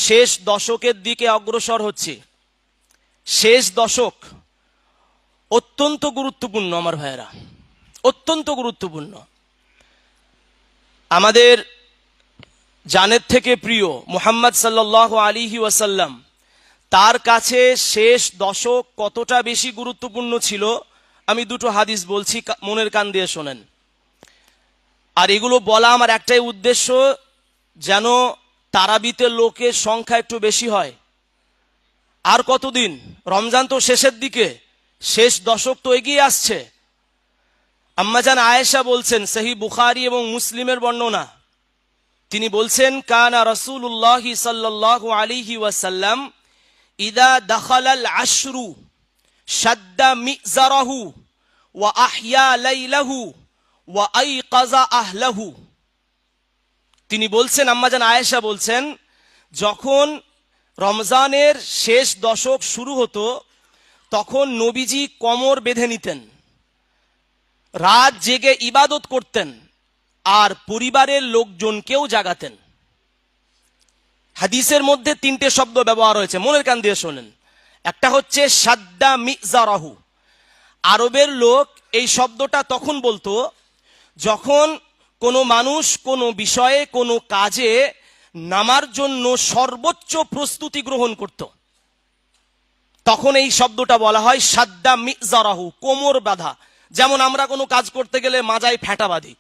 শেষ দশকের দিকে অগ্রসর হচ্ছে। শেষ দশক অত্যন্ত গুরুত্বপূর্ণ আমার ভাইয়েরা, অত্যন্ত গুরুত্বপূর্ণ। আমাদের জানের থেকে প্রিয় মুহাম্মদ সাল্লাল্লাহু আলাইহি ওয়াসাল্লাম, তার কাছে শেষ দশক কতটা বেশি গুরুত্বপূর্ণ ছিল, আমি দুটো হাদিস বলছি, মনের কান দিয়ে শোনেন। আর এগুলো বলা আমার একটাই উদ্দেশ্য, যেন তারাবিতে লোকের সংখ্যা একটু বেশি হয়। আর কতদিন, রমজান তো শেষের দিকে, শেষ দশক তো এগিয়ে আসছে। আম্মাজান আয়েশা বলছেন, সহিহ বুখারী এবং মুসলিমের বর্ণনা, তিনি বলছেন, কানা রাসূলুল্লাহি সাল্লাল্লাহু আলাইহি ওয়াসাল্লাম ইদা দাখালাল আশরু শাদ্দা মিজারাহু ওয়া আহইয়া লাইলাহু ওয়া আইকাযা আহলাহু। তিনি বলছেন, আম্মাজান আয়েশা বলছেন, যখন রমজানের শেষ দশক শুরু হতো তখন নবীজি কোমর বেঁধে নিতেন, রাত জেগে ইবাদত করতেন আর পরিবারের লোকজনকেও জাগাতেন। হাদিসের মধ্যে তিনটে শব্দ ব্যবহার হয়েছে, মনের কান দিয়ে শোনেন। একটা হচ্ছে শাদ্দা মিজারাহু। আরবের লোক এই শব্দটা তখন বলতো যখন কোনো মানুষ কোনো বিষয়ে কোনো কাজে নামার জন্য সর্বোচ্চ প্রস্তুতি গ্রহণ করত, তখন এই শব্দটা বলা হয় শাদ্দা মিজারাহু, কোমর বাঁধা। যেমন আমরা কোনো কাজ করতে গেলে মাজায় ফেঁটা বাঁধি।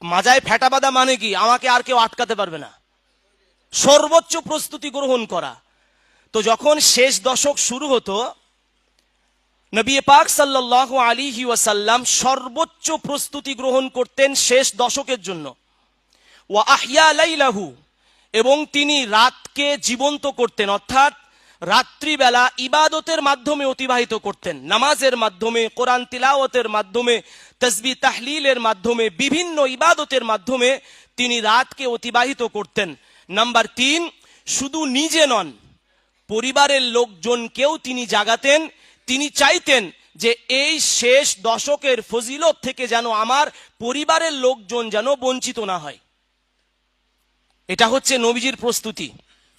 মাজায় ফেঁটা বাঁধা মানে কি? আমাকে আর কেউ আটকাতে পারবে না, সর্বোচ্চ প্রস্তুতি গ্রহণ করা। তো যখন শেষ দশক শুরু হতো, নবী পাক সাল্লাল্লাহু আলাইহি ওয়াসাল্লাম সর্বোচ্চ প্রস্তুতি গ্রহণ করতেন শেষ দশকের জন্য। ওয়া আহইয়া লাইলাহু, এবং তিনি রাতকে জীবন্ত করতেন, অর্থাৎ রাত্রিবেলা ইবাদতের মাধ্যমে অতিবাহিত করতেন, নামাজের মাধ্যমে, কোরআন তিলাওয়াতের মাধ্যমে, তাসবিহ তাহলিলের মাধ্যমে, বিভিন্ন ইবাদতের মাধ্যমে তিনি রাতকে অতিবাহিত করতেন। নাম্বার 3, শুধু নিজে নন, পরিবারের লোকজনকেও তিনি জাগাতেন। তিনি চাইতেন যে এই শেষ দশকের ফজিলত থেকে যেন আমার পরিবারের লোকজন যেন বঞ্চিত না হয়। এটা হচ্ছে নবীজির প্রস্তুতি,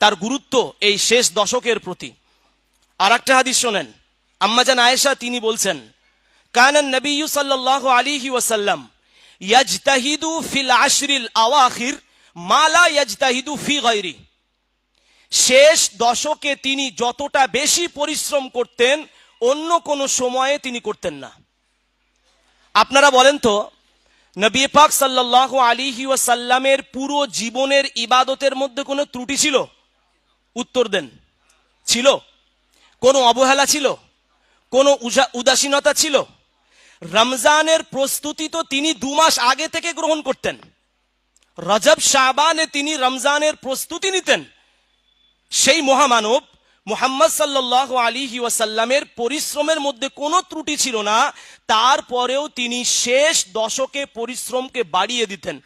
তার গুরুত্ব এই শেষ দশকের প্রতি। আর একটা হাদিস শোনেন, আম্মাজান আয়েশা তিনি বলছেন, কানান নবিয়্যু সাল্লাল্লাহু আলাইহি ওয়াসাল্লাম ইয়াজতাহিদু ফিল আশরিল আওয়াখির মা লা ইয়াজতাহিদু ফি গায়রি। শেষ দশকে তিনি যতটা বেশি পরিশ্রম করতেন অন্য কোন সময়ে তিনি করতেন না। আপনারা বলেন তো, নবী পাক সাল্লাল্লাহু আলাইহি ওয়াসাল্লামের পুরো জীবনের ইবাদতের মধ্যে কোনো ত্রুটি ছিল? উত্তর দেন। ছিল? কোনো অবহেলা ছিল? কোনো উদাসীনতা ছিল? রমজানের প্রস্তুতি তো তিনি 2 মাস আগে থেকে গ্রহণ করতেন। রজব শাবানে তিনি রমজানের প্রস্তুতি নিতেন। সেই মহামানব মুহাম্মদ সাল্লাল্লাহু আলাইহি ওয়াসাল্লামের পরিশ্রমের মধ্যে কোনো ত্রুটি ছিল না, তারপরেও তিনি শেষ দশকে পরিশ্রমকে বাড়িয়ে দিতেন।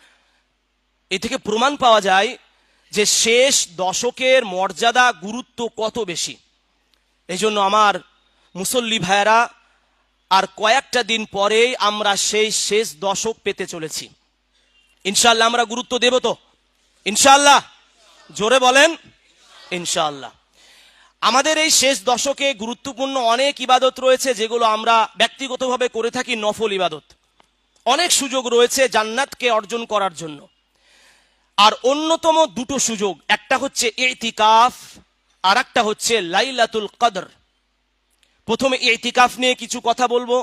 এ থেকে প্রমাণ পাওয়া যায় যে শেষ দশকের মর্যাদা, গুরুত্ব কত বেশি। এই জন্য আমার মুসল্লি ভাইয়েরা, আর কয়েকটা দিন পরেই আমরা সেই শেষ দশক পেতে চলেছি। ইনশাআল্লাহ আমরা গুরুত্ব দেব তো? ইনশাআল্লাহ, জোরে বলেন ইনশাআল্লাহ। আমাদের এই শেষ দশকে গুরুত্বপূর্ণ অনেক ইবাদত রয়েছে যেগুলো আমরা ব্যক্তিগতভাবে করে থাকি, নফল ইবাদত। অনেক সুযোগ রয়েছে জান্নাতকে অর্জন করার জন্য। আর অন্যতম 2টো সুযোগ, একটা হচ্ছে ইতিকাফ আর একটা হচ্ছে লাইলাতুল কদর। প্রথমে ইতিকাফ নিয়ে কিছু কথা বলবো,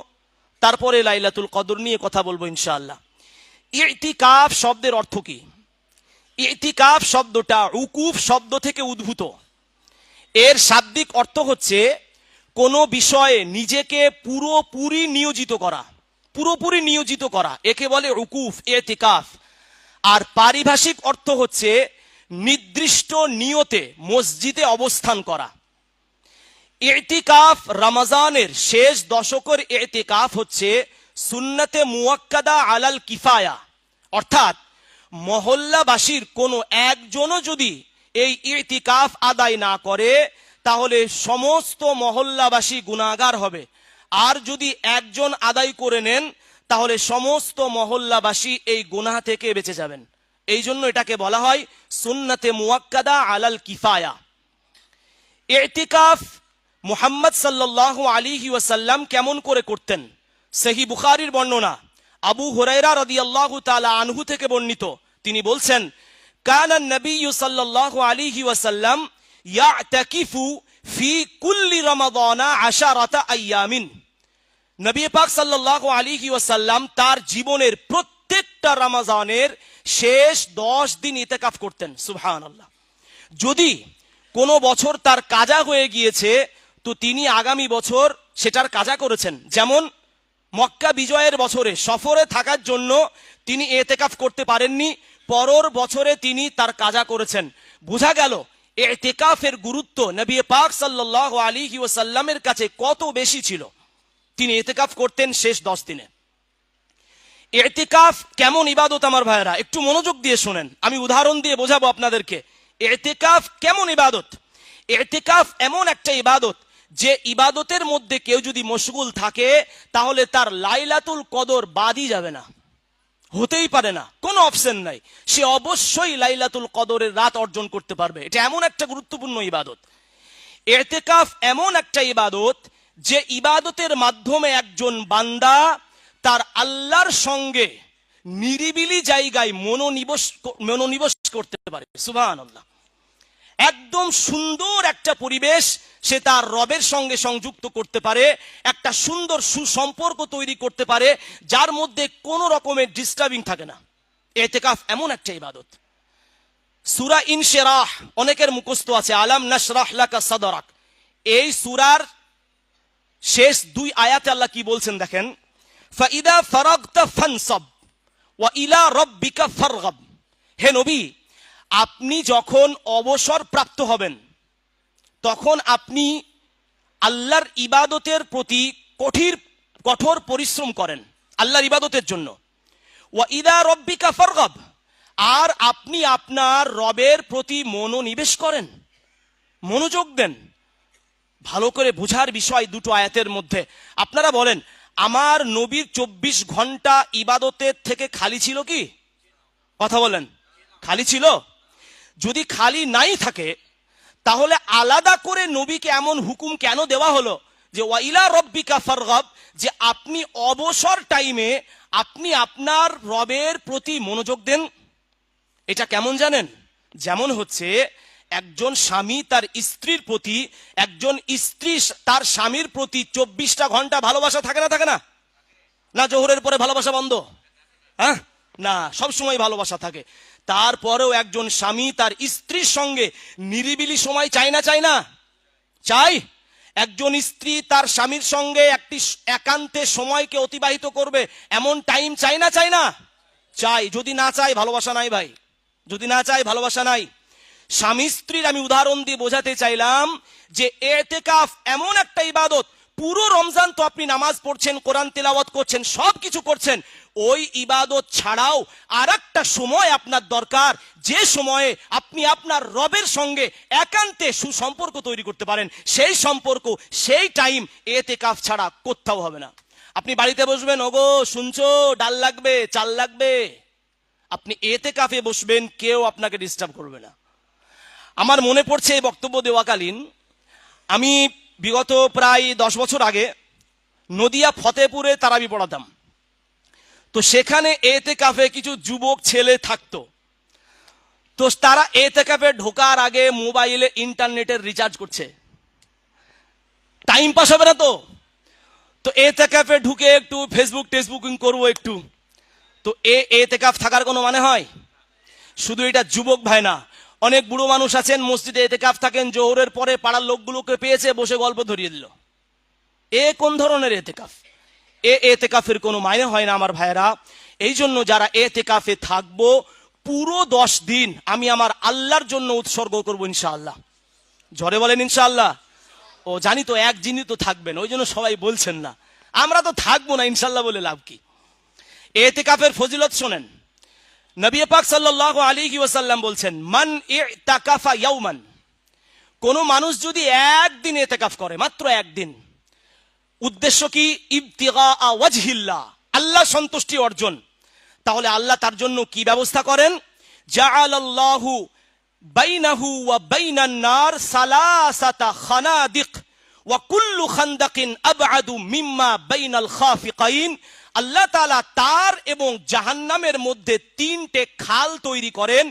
তারপরে লাইলাতুল কদর নিয়ে কথা বলবো ইনশাআল্লাহ। ইতিকাফ শব্দের অর্থ কি? ইতিকাফ শব্দটা উকুফ শব্দ থেকে উদ্ভূত। এর শাব্দিক অর্থ হচ্ছে কোনো বিষয়ে নিজেকে পুরোপুরি নিয়োজিত করা, পুরোপুরি নিয়োজিত করা, একে বলে উকুফ, ইতিকাফ। আর পারিভাষিক অর্থ হচ্ছে নির্দিষ্ট নিয়তে মসজিদে অবস্থান করা। ইতিকাফ রমজানের শেষ দশকের ইতিকাফ হচ্ছে সুন্নতে মুয়াক্কাদা আলাল কিফায়া, অর্থাৎ মহল্লাবাসীর কোনো একজনও যদি এই ইতিকাফ আদায় না করে তাহলে সমস্ত মহল্লাবাসী গুনাহগার হবে। আর যদি একজন আদায় করে নেন তাহলে সমস্ত মহল্লাবাসী এই গুনাহ থেকে বেঁচে যাবেন। এই জন্য এটাকে বলা হয় সুন্নতে মুআক্কাদা আলাল কিফায়া। ইতিকাফ মুহাম্মদ সাল্লাল্লাহু আলাইহি ওয়াসাল্লাম কেমন করে করতেন? সহিহ বুখারীর বর্ণনা, আবু হুরায়রা রাদিয়াল্লাহু তাআলা আনহু থেকে বর্ণিত, তিনি বলছেন, কানা নবী সাল্লাল্লাহু আলাইহি ওয়াসাল্লাম ইয়াতাকিফু ফি কুল্লি রমাদানা 10 আইয়ামিন। নবী পাক সাল্লাল্লাহু আলাইহি ওয়াসাল্লাম তার জীবনের প্রত্যেকটা রমজানের শেষ 10 দিন ইতিকাফ করতেন। সুবহানাল্লাহ। যদি কোনো বছর তার কাজা হয়ে গিয়েছে তো তিনি আগামী বছর সেটার কাজা করেছেন। যেমন মক্কা বিজয়ের বছরে সফরে থাকার জন্য তিনি ইতিকাফ করতে পারেননি, পরের বছরে তিনি তার কাজা করেছেন। বোঝা গেল ইতিকাফের গুরুত্ব নবী পাক সাল্লাল্লাহু আলাইহি ওয়াসাল্লামের কাছে কত বেশি ছিল। তিনি ইতিকাফ করতেন শেষ 10 দিনে। ইতিকাফ কেমন ইবাদত আমার ভাইরা, একটু মনোযোগ দিয়ে শুনেন, আমি উদাহরণ দিয়ে বোঝাবো আপনাদেরকে ইতিকাফ কেমন ইবাদত। ইতিকাফ এমন একটা ইবাদত যে ইবাদতের মধ্যে কেউ যদি মশগুল থাকে তাহলে তার লাইলাতুল কদর বাদই যাবে না, হতেই পারে না, কোনো অপশন নাই, সে অবশ্যই লাইলাতুল কদরের রাত অর্জন করতে পারবে। এটা এমন একটা গুরুত্বপূর্ণ ইবাদত। ইতিকাফ এমন একটা ইবাদত যে ইবাদতের মাধ্যমে একজন বান্দা তার আল্লাহর সঙ্গে নিরিবিলি জায়গায় মনোনিবেশ করতে পারে। সুবহানাল্লাহ। একদম সুন্দর একটা পরিবেশ সে তার রবের সঙ্গে সংযুক্ত করতে পারে, একটা সুন্দর সুসম্পর্ক তৈরি করতে পারে যার মধ্যে কোনো রকমের ডিস্টার্বিং থাকে না। ইতিকাফ এমন একটা ইবাদত। সূরা ইনশিরাহ অনেকের মুখস্থ আছে, আলাম নাশরাহ লাকা সাদরাক। এই সূরার শেষ 2 আয়াতে আল্লাহ কি বলছেন দেখেন, ফাইদা ফারাগতা ফানসাব ওয়া ইলা রাব্বিকা ফারগাব। হে নবী, আপনি যখন অবসর প্রাপ্ত হবেন তখন আপনি আল্লাহর ইবাদতের প্রতি কঠোর পরিশ্রম করেন আল্লাহর ইবাদতের জন্য। ওয়া ইলা রাব্বিকা ফারগাব, আর আপনি আপনার রবের প্রতি মনোনিবেশ করেন, মনোযোগ দেন। ভালো করে বুঝার বিষয় দুটো আয়াতের মধ্যে। আপনারা বলেন, আমার নবীর 24 ঘন্টা ইবাদতের থেকে খালি ছিল কি? কথা বলেন, খালি ছিল? যদি খালি নাই থাকে তাহলে আলাদা করে নবীকে এমন হুকুম কেন দেওয়া হলো যে ওয়া ইলা রাব্বিকা ফারগাব, যে আপনি অবসর টাইমে আপনি আপনার রবের প্রতি মনোযোগ দেন। এটা কেমন জানেন? যেমন হচ্ছে একজন স্বামী তার স্ত্রীর প্রতি, একজন স্ত্রী তার স্বামীর প্রতি 24টা ঘন্টা ভালোবাসা থাকে না, থাকে না? না জোহরের পরে ভালোবাসা বন্ধ? হ্যাঁ না, সব সময় ভালোবাসা থাকে। তারপরেও একজন স্বামী তার স্ত্রীর সঙ্গে নিরিবিলি সময় চায় না, চায় না? চাই। একজন স্ত্রী তার স্বামীর সঙ্গে একটি একান্তে সময়কে অতিবাহিত করবে এমন টাইম চাই না, চাই না? চাই। যদি না চাই ভালোবাসা নাই ভাই, যদি না চাই ভালোবাসা নাই। স্বামী স্ত্রীর আমি উদাহরণ দিয়ে বোঝাতে চাইলাম যে ইতিকাফ এমন একটা ইবাদত, পুরো রমজান তো আপনি নামাজ পড়ছেন, কোরআন তিলাওয়াত করছেন, সব কিছু করছেন, ওই ইবাদত ছাড়াও আরেকটা সময় আপনার দরকার, যে সময়ে আপনি আপনার রবের সঙ্গে একান্তে সুসম্পর্ক তৈরি করতে পারেন। সেই সম্পর্ক, সেই টাইম ইতিকাফ ছাড়া কোথাও হবে না। আপনি বাড়িতে বসবেন, ওগো শুনছো ডাল লাগবে, চাল লাগবে, আপনি ইতিকাফে বসবেন, কেউ আপনাকে ডিস্টার্ব করবে না। আমার মনে পড়ছে এই বক্তব্য দেওয়াকালীন আমি বিগত প্রায় 10 বছর আগে নদিয়া ফতেপুরে তারাবি পড়াতাম। তো সেখানে ইতিকাফে কিছু যুবক ছেলে থাকতো। তো তারা ইতিকাফে ঢোকার আগে মোবাইলে ইন্টারনেটের রিচার্জ করছে, টাইম পাস হবে না তো। তো ইতিকাফে ঢুকে একটু ফেসবুক টেসবুকিং করবো একটু। তো ইতিকাফ থাকার কোনো মানে হয়? শুধু এটা যুবক ভাই না, অনেক বুড়ো মানুষ আছেন মসজিদে ইতিকাফ থাকেন, জোহরের পরে পাড়ার লোকগুলোকে পেয়েছে, বসে গল্প ধরিয়ে দিল। কোন ধরনের ইতিকাফ? ইতিকাফের কোনো মানে হয় না আমার ভাইয়েরা। এই জন্য যারা ইতিকাফে থাকবো, পুরো 10 দিন আমি আমার আল্লাহর জন্য উৎসর্গ করবো ইনশাআল্লাহ। জোরে বলেন ইনশাআল্লাহ। ও জানি তো এক জিনিস তো থাকবেন, ওই জন্য সবাই বলছেন না। আমরা তো থাকবো না ইনশাআল্লাহ বলে লাভ কি? ইতিকাফের ফজিলত শোনেন। নবী পাক সাল্লাল্লাহু আলাইহি ওয়াসাল্লাম বলছেন, মান ইতাকাফা ইয়াওমান, কোন মানুষ যদি একদিন ইতিকাফ করে, মাত্র একদিন, উদ্দেশ্য কি? ইবতিগা ওয়াজহিল্লাহ, আল্লাহ সন্তুষ্টি অর্জন, তাহলে আল্লাহ তার জন্য কি ব্যবস্থা করেন? জাআলাল্লাহু বাইনাহু ওয়া বাইনান নার সালাসাতা খানাদিক ওয়া কুল্লু খানদাকিন আবআদু মিম্মা বাইনাল খাফিকাইন। আল্লাহ তাআলা তার এবং জাহান্নামের মধ্যে 3টে খাল তৈরি করেন,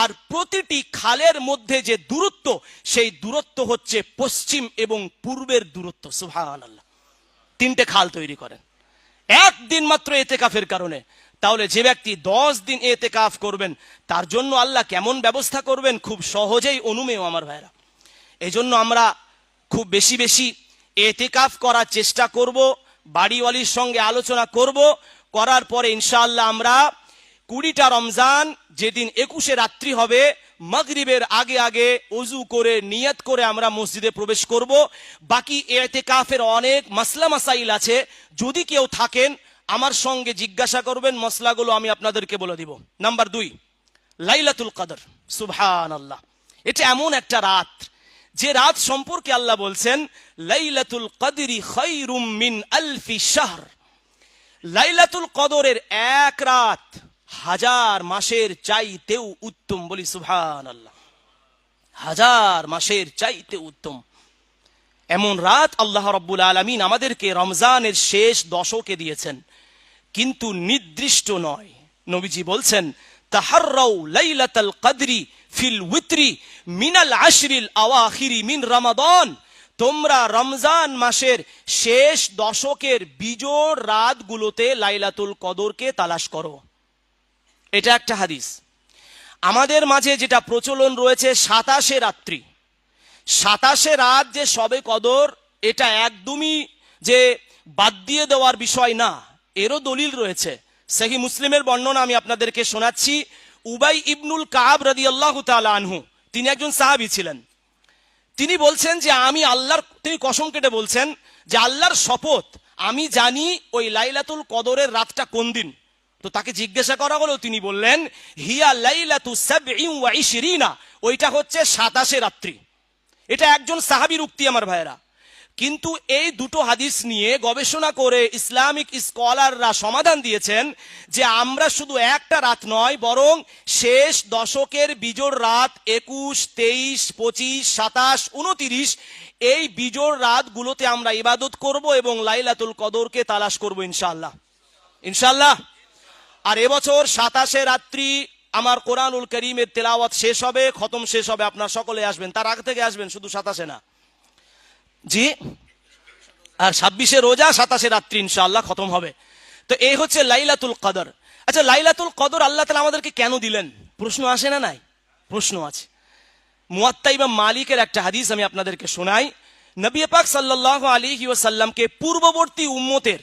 আর প্রতিটি খালের মধ্যে যে দূরত্ব, সেই দূরত্ব হচ্ছে পশ্চিম এবং পূর্বের দূরত্ব। সুবহানাল্লাহ, 3টে খাল তৈরি করেন একদিন মাত্র এতেকাফের কারণে। তাহলে যে ব্যক্তি 10 দিন এতেকাফ করবেন, তার জন্য আল্লাহ কেমন ব্যবস্থা করবেন, খুব সহজেই অনুমেয় আমার ভাইরা। এই জন্য আমরা খুব বেশি বেশি এতেকাফ করার চেষ্টা করব, বাড়িওয়ালির সঙ্গে আলোচনা করব, করার পরে ইনশাআল্লাহ আমরা 20টা রমজান যেদিন 21শে রাত্রি হবে, মাগরিবের আগে আগে ওযু করে নিয়ত করে আমরা মসজিদে প্রবেশ করব। বাকি এতেকাফের অনেক মাসলা মাসাইল আছে, যদি কেউ থাকেন আমার সঙ্গে জিজ্ঞাসা করবেন, মসলাগুলো আমি আপনাদেরকে বলে দিব। নাম্বার 2, লাইলাতুল কদর। সুবহানাল্লাহ, এটা এমন একটা রাত, যে রাত সম্পর্কে আল্লাহ বলছেন লাইলাতুল কদরি খায়রুম মিন আলফি শাহর। লাইলাতুল কদরের এক রাত 1000 মাসের চাইতেও উত্তম। বলি সুবহানাল্লাহ, 1000 মাসের চাইতে উত্তম এমন রাত আল্লাহ রাব্বুল আলামিন আমাদেরকে রমজানের শেষ দশকে দিয়েছেন, কিন্তু নির্দিষ্ট নয়। নবীজি বলছেন তাহাররাউ লাইলাতাল কদরি ফিল উইত্রি মিনাল আশরিল আওয়াখিরি মিন রমাদান। তোমরা রমজান মাসের শেষ দশকের বিজোড় রাতগুলোতে লাইলাতুল কদরকে তালাশ করো। এটা একটা হাদিস। আমাদের মাঝে যেটা প্রচলন রয়েছে 27শে রাত্রি, 27শে রাত যে সবে কদর, এটা একদমই যে বাদ দিয়ে দেওয়ার বিষয় না, এরও দলিল রয়েছে। সহিহ মুসলিমের বর্ণনা আমি আপনাদেরকে শোনাচ্ছি। উবাই ইবনুল কাব রাদিয়াল্লাহু তাআলা আনহু, তিনি একজন সাহাবী ছিলেন। তিনি বলছেন যে আমি আল্লাহর, তিনি কসম কেটে বলছেন যে আল্লাহর শপথ, আমি জানি ওই লাইলাতুল কদরের রাতটা কোন দিন। তো তাকে জিজ্ঞাসা করা হলো, তিনি বললেন হিয়া লাইলাতু সাবঈন ওয়া ইশরিনা, ওইটা হচ্ছে 27শে রাত্রি। এটা একজন সাহাবীর উক্তি আমার ভাইরা। কিন্তু এই দুটো হাদিস নিয়ে গবেষণা করে ইসলামিক স্কলাররা সমাধান দিয়েছেন যে আমরা শুধু একটা রাত নয়, বরং শেষ দশকের বিজোড় রাত 21, 23, 25, 27, 29 এই বিজোড় রাতগুলোতে আমরা ইবাদত করব এবং লাইলাতুল কদরকে তালাশ করব ইনশাআল্লাহ, ইনশাআল্লাহ। আর এবছর 27শে রাত্রি আমার কোরআনুল কারীমের তেলাওয়াত শেষ হবে, খতম শেষ হবে। আপনার সকলে আসবেন, তার আগে থেকে আসবেন, শুধু 27শে না জি। আর 26শে রোজা, 27শে রাত্রি ইনশাআল্লাহ খতম হবে। তো এই হচ্ছে লাইলাতুল কদর। আচ্ছা, লাইলাতুল কদর আল্লাহ তাআলা আমাদেরকে কেন দিলেন? প্রশ্ন আসে না? নাই, প্রশ্ন আছে। মুয়াত্তা ইমাম মালিকের একটা হাদিস আমি আপনাদেরকে শোনাই। নবী পাক সাল্লাল্লাহু আলাইহি ওয়াসাল্লামকে পূর্ববর্তী উম্মতের,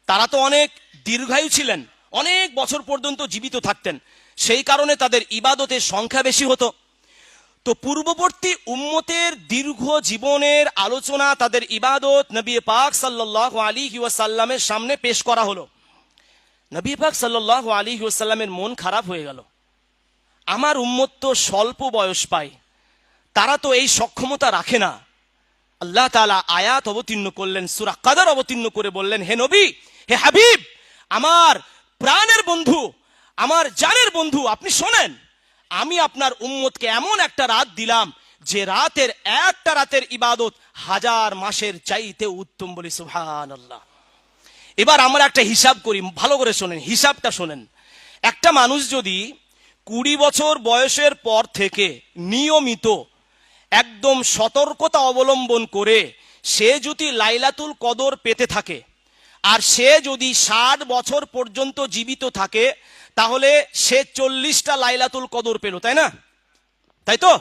তারা তো অনেক দীর্ঘায়ু ছিলেন, অনেক বছর পর্যন্ত জীবিত থাকতেন, সেই কারণে তাদের ইবাদতের সংখ্যা বেশি হতো। তো পূর্ববর্তী উম্মতের দীর্ঘ জীবনের আলোচনা, তাদের ইবাদত নবী পাক সাল্লাল্লাহু আলাইহি ওয়াসাল্লামের সামনে পেশ করা হলো। নবী পাক সাল্লাল্লাহু আলাইহি ওয়াসাল্লামের মন খারাপ হয়ে গেল। আমার উম্মত তো স্বল্প বয়স পায়, তারা তো এই সক্ষমতা রাখে না। আল্লাহ তাআলা আয়াত অবতীর্ণ করলেন, সূরা কদর অবতীর্ণ করে বললেন, হে নবী, হে হাবিব, আমার প্রাণের বন্ধু, আমার জানের বন্ধু, আপনি শোনেন, আমি আপনার উম্মতকে এমন একটা রাত দিলাম, যে রাতের একটা রাতের ইবাদত 1000 মাসের চাইতে উত্তম। বলি সুবহানাল্লাহ। এবার আমরা একটা হিসাব করি, ভালো করে শোনেন, হিসাবটা শোনেন। একটা মানুষ যদি 20 বছর বয়সের পর থেকে নিয়মিত একদম সতর্কতা অবলম্বন করে সে যদি লাইলাতুল কদর পেতে থাকে, আর সে যদি 60 বছর পর্যন্ত জীবিত থাকে, তাহলে সে 40টা লাইলাতুল কদর পেল, তাই না? তাই তো?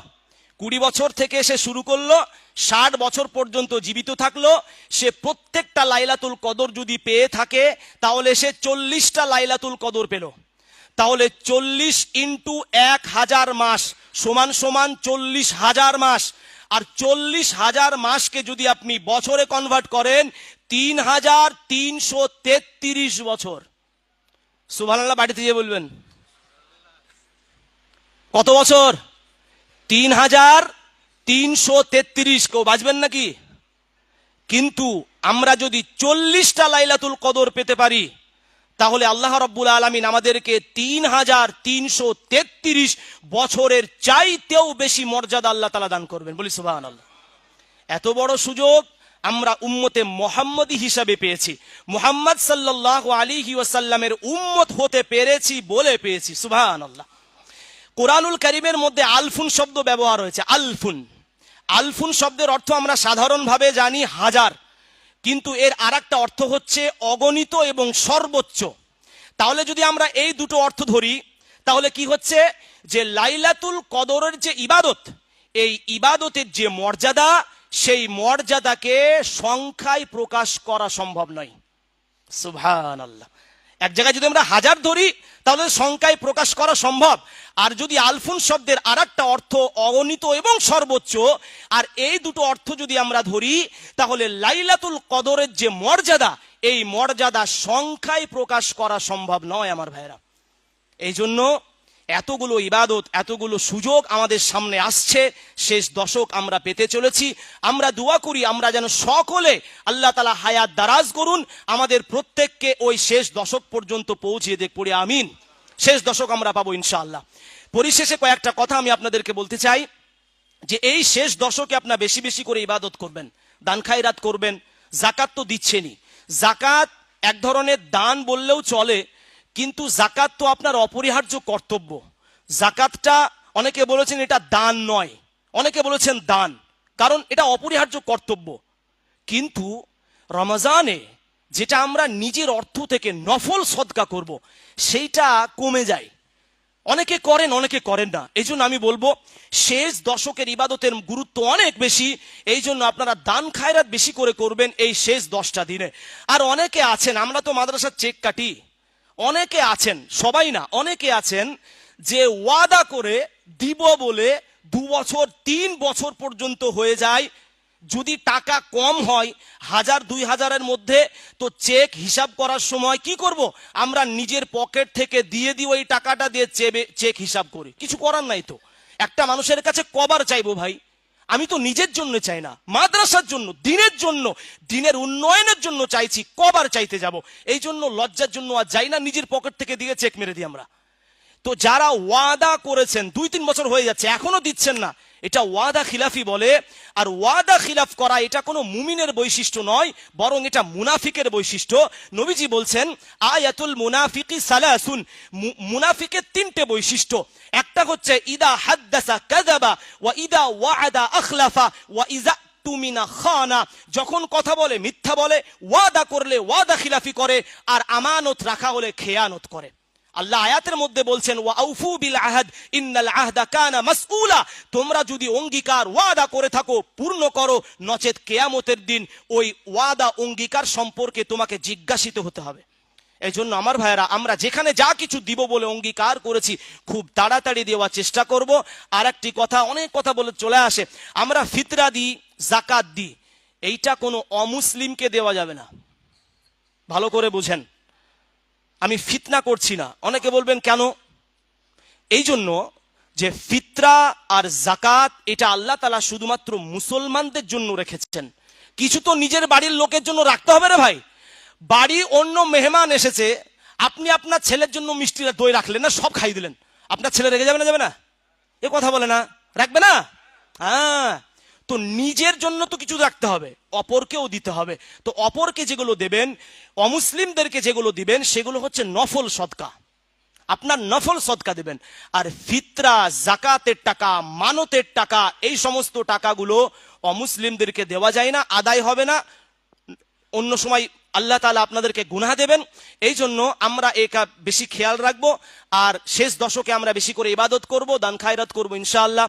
20 বছর থেকে সে শুরু করলো, 60 বছর পর্যন্ত জীবিত থাকলো, সে প্রত্যেকটা লাইলাতুল কদর যদি পেয়ে থাকে, তাহলে সে 40টা লাইলাতুল কদর পেল। তাহলে 40 ইন্টু 1000 মাস সমান সমান 40,000 মাস। আর 40,000 মাসকে যদি আপনি বছরে কনভার্ট করেন, 3,333 বছর। সুবহানাল্লাহ, বাড়িতে গিয়ে বলবেন কত বছর? 3,333। কেউ বাঁচবেন নাকি? কিন্তু আমরা যদি 40টা লাইলাতুল কদর পেতে পারি, তাহলে আল্লাহ রাব্বুল আলামিন আমাদেরকে 3333 বছরের চাইতেও বেশি মর্যাদা আল্লাহ তাআলা দান করবেন, বলি সুবহানাল্লাহ। এত বড় সুযোগ আমরা উম্মতে মুহাম্মদী হিসাবে পেয়েছি, মুহাম্মদ সাল্লাল্লাহু আলাইহি ওয়াসাল্লামের উম্মত হতে পেরেছি বলে পেয়েছি, সুবহানাল্লাহ। কোরআনুল কারীমের মধ্যে আলফুন শব্দ ব্যবহার হয়েছে। আলফুন, আলফুন শব্দের অর্থ আমরা সাধারণভাবে জানি হাজার, কিন্তু এর আরেকটা অর্থ হচ্ছে অগণিত এবং সর্বোচ্চ। তাহলে যদি আমরা এই দুটো অর্থ ধরি তাহলে কি হচ্ছে, যে লাইলাতুল কদরের যে ইবাদত, এই ইবাদতের যে মর্যাদা, সেই মর্যাদাকে সংখ্যায় প্রকাশ করা সম্ভব নয়, সুবহানাল্লাহ। এক জায়গায় যদি আমরা হাজার ধরি তাহলে সংখ্যায় প্রকাশ করা সম্ভব, আর যদি আলফুন শব্দের আরেকটা অর্থ অগণিত এবং সর্বোচ্চ, আর এই দুটো অর্থ যদি আমরা ধরি তাহলে লাইলাতুল কদরের যে মর্যাদা, এই মর্যাদা সংখ্যায় প্রকাশ করা সম্ভব নয় আমার ভাইরা। এই জন্য এতগুলো ইবাদত, এতগুলো সুযোগ আমাদের সামনে আসছে, শেষ দশক আমরা পেতে চলেছি। আমরা দোয়া করি আমরা যেন সকলে আল্লাহ তাআলা হায়াত দারাজ করুন, আমাদের প্রত্যেককে ওই শেষ দশক পর্যন্ত পৌঁছিয়ে দেখ, পড়ি আমিন। শেষ দশক আমরা পাবো ইনশাআল্লাহ। পরিশেষে কয়েকটা কথা আমি আপনাদেরকে বলতে চাই, যে এই শেষ দশকে আপনারা বেশি বেশি করে ইবাদত করবেন, দান খায়রাত করবেন। জাকাত তো দিচ্ছেনই, জাকাত এক ধরনের দান বললেও চলে, কিন্তু জাকাত তো আপনার অপরিহার্য কর্তব্য। জাকাতটা অনেকে বলেছেন এটা দান নয়, অনেকে বলেছেন দান, কারণ এটা অপরিহার্য কর্তব্য। কিন্তু রমজানে যেটা আমরা নিজের অর্থ থেকে নফল সদকা করব, সেইটা কমে যায়। অনেকে করেন, অনেকে করেন না। এই জন্য আমি বলবো শেষ দশকের ইবাদতের গুরুত্ব অনেক বেশি, এই জন্য আপনারা দান খায়রাত বেশি করে করবেন এই শেষ 10টা দিনে। আর অনেকে আছেন, আমরা তো মাদ্রাসার চেক কাটি, অনেকে আছেন, সবাই না, অনেকে আছেন যে ওয়াদা করে দিব বলে 2 বছর 3 বছর পর্যন্ত হয়ে যায়। যদি টাকা কম হয় 1000-2000-এর মধ্যে, তো চেক হিসাব করার সময় কি করব, আমরা নিজের পকেট থেকে দিয়ে দিই, ওই টাকাটা দিয়ে চেক হিসাব করি। কিছু করার নাই তো। একটা মানুষের কাছে কবার চাইবো ভাই? আমি তো নিজের জন্য চাই না, মাদ্রাসার জন্য, দিনের জন্য, দিনের উন্নয়নের জন্য চাইছি, কবার চাইতে যাব? এই জন্য লজ্জার জন্য আর যাই না, নিজের পকেট থেকে দিয়ে চেক মেরে দিই আমরা। তো যারা ওয়াদা করেছেন 2-3 বছর হয়ে যাচ্ছে এখনো দিচ্ছেন না, এটা ওয়াদা খিলাফি বলে। আর ওয়াদা খিলাফ করা এটা কোনো মুমিনের বৈশিষ্ট্য নয়, বরং এটা মুনাফিকের বৈশিষ্ট্য। নবীজি বলছেন আয়াতুল মুনাফিকি সালাসুন, মুনাফিকের 3টে বৈশিষ্ট্য। একটা হচ্ছে ইদা হাদ্দাসা কাযাবা ওয়া ইদা ওয়াআদা আখলাফা ওয়া ইযা তুমিনা খানা, যখন কথা বলে মিথ্যা বলে, ওয়াদা করলে ওয়াদা খিলাফি করে, আর আমানত রাখা হলে খেয়ানত করে। আল্লাহ আয়াতের মধ্যে বলছেন ওয়া আউফু বিল আহদ ইন্নাল আহদা কানা মাসউলা, তোমরা যদি অঙ্গীকার ওয়াদা করে থাকো পূর্ণ করো, নচেত কিয়ামতের দিন ওই ওয়াদা অঙ্গীকার সম্পর্কে তোমাকে জিজ্ঞাসিত হতে হবে। এই জন্য আমার ভাইয়েরা, আমরা যেখানে যা কিছু দিব বলে অঙ্গীকার করেছি খুব তাড়াতাড়ি দেওয়ার চেষ্টা করব। আর একটি কথা, অনেক কথা বলে চলে আসে, আমরা ফিতরা দিই, জাকাত দিই, এইটা কোনো অমুসলিমকে দেওয়া যাবে না। ভালো করে বুঝেন, আমি ফিতনা করছি না। অনেকে বলবেন কেন? এই জন্য যে ফিতরা আর জাকাত এটা আল্লাহ তাআলা শুধুমাত্র মুসলমানদের জন্য রেখেছেন। কিছু তো নিজের বাড়ির লোকের জন্য রাখতে হবে রে ভাই। বাড়ি অন্য মেহমান এসেছে, আপনি আপনার ছেলের জন্য মিষ্টি দই রাখলেন না, সব খাই দিলেন, আপনার ছেলে রেগে যাবে না? যাবে না? এ কথা বলে না, রাখবে না? হ্যাঁ, তো নিজের জন্য তো কিছু রাখতে হবে, অপরকেও দিতে হবে। তো অপরকে যেগুলো দেবেন, অমুসলিমদেরকে যেগুলো দিবেন, সেগুলো হচ্ছে নফল সদকা, আপনার নফল সদকা দেবেন। আর ফিতরা, জাকাতের টাকা, মানতের টাকা, এই সমস্ত টাকাগুলো অমুসলিমদেরকে দেওয়া যায় না, আদায় হবে না। অন্য সময় আল্লাহ তাআলা আপনাদেরকে গুনাহ দেবেন। এই জন্য আমরা একা বেশি খেয়াল রাখবো। আর শেষ দশকে আমরা বেশি করে ইবাদত করব, দান খায়রাত করবো ইনশাআল্লাহ।